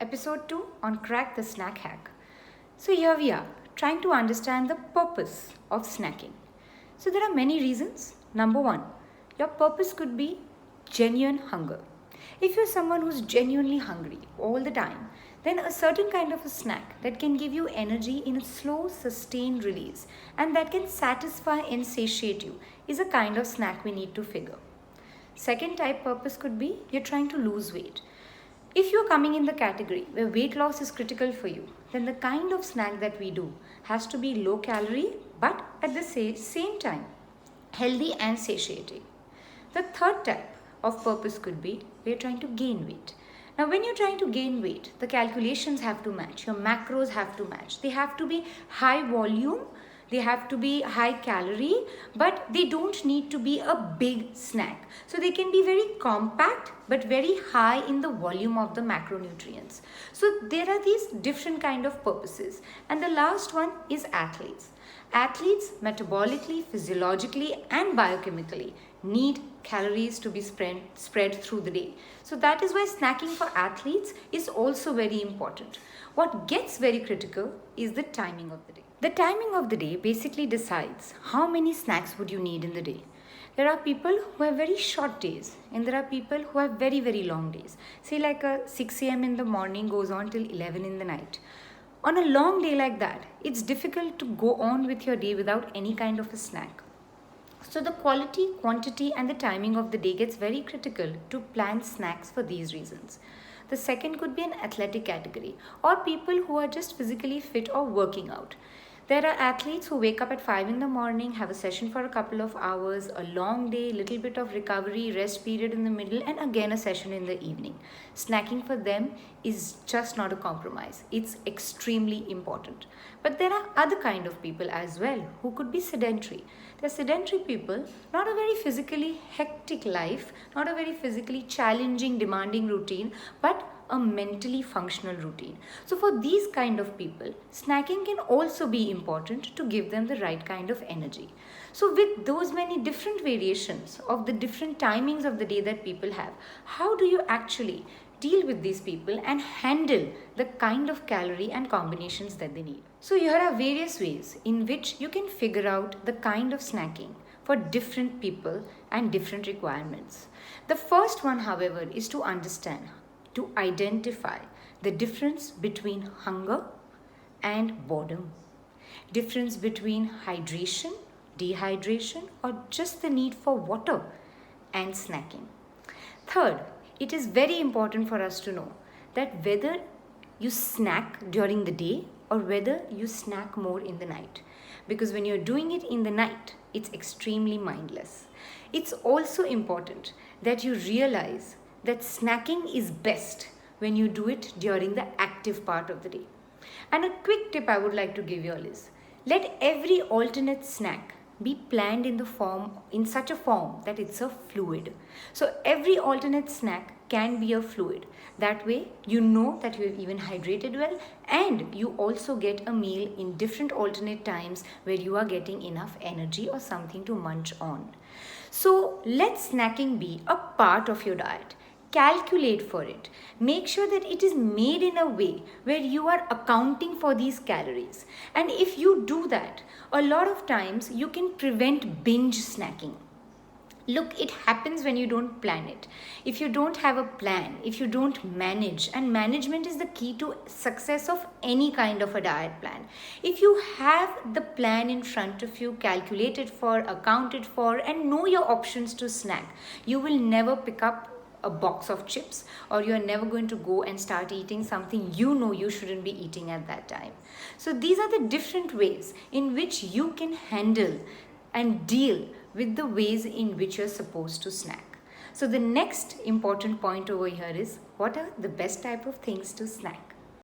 episode 2 on Crack the Snack Hack. So, here we are trying to understand the purpose of snacking. So, there are many reasons. Number one, your purpose could be genuine hunger. If you're someone who's genuinely hungry all the time, then a certain kind of a snack that can give you energy in a slow, sustained release and that can satisfy and satiate you is a kind of snack we need to figure. Second type purpose could be you're trying to lose weight. If you're coming in the category where weight loss is critical for you, then the kind of snack that we do has to be low calorie but at the same time healthy and satiating. The third type of purpose could be we're trying to gain weight. Now, when you're trying to gain weight, the calculations have to match, your macros have to match. They have to be high volume, they have to be high calorie, but they don't need to be a big snack. So they can be very compact but very high in the volume of the macronutrients. So there are these different kind of purposes. And the last one is athletes. Athletes metabolically, physiologically and biochemically need calories to be spread through the day. So that is why snacking for athletes is also very important. What gets very critical is the timing of the day. The timing of the day basically decides how many snacks would you need in the day. There are people who have very short days and there are people who have very, very long days. Say like a 6 a.m. in the morning goes on till 11 in the night. On a long day like that, it's difficult to go on with your day without any kind of a snack. So the quality, quantity and the timing of the day gets very critical to plan snacks for these reasons. The second could be an athletic category or people who are just physically fit or working out. There are athletes who wake up at 5 in the morning, have a session for a couple of hours, a long day, little bit of recovery, rest period in the middle and again a session in the evening. Snacking for them is just not a compromise. It's extremely important. But there are other kind of people as well who could be sedentary. They're sedentary people, not a very physically hectic life, not a very physically challenging, demanding routine, but a mentally functional routine. So for these kind of people, snacking can also be important to give them the right kind of energy. So with those many different variations of the different timings of the day that people have, how do you actually deal with these people and handle the kind of calorie and combinations that they need? So here are various ways in which you can figure out the kind of snacking for different people and different requirements. The first one, however, is to understand, to identify the difference between hunger and boredom, difference between hydration, dehydration, or just the need for water and snacking. Third, it is very important for us to know that whether you snack during the day or whether you snack more in the night. Because when you're doing it in the night, it's extremely mindless. It's also important that you realize that snacking is best when you do it during the active part of the day. And a quick tip I would like to give you all is, let every alternate snack be planned in such a form that it's a fluid. So every alternate snack can be a fluid. That way you know that you have even hydrated well and you also get a meal in different alternate times where you are getting enough energy or something to munch on. So let snacking be a part of your diet. Calculate for it. Make sure that it is made in a way where you are accounting for these calories. And if you do that, a lot of times you can prevent binge snacking. Look, it happens when you don't plan it. If you don't have a plan, if you don't manage, and management is the key to success of any kind of a diet plan. If you have the plan in front of you, calculated for, accounted for, and know your options to snack, you will never pick up a box of chips or you're never going to go and start eating something you know you shouldn't be eating at that time. So these are the different ways in which you can handle and deal with the ways in which you're supposed to snack. So the next important point over here is, what are the best type of things to snack?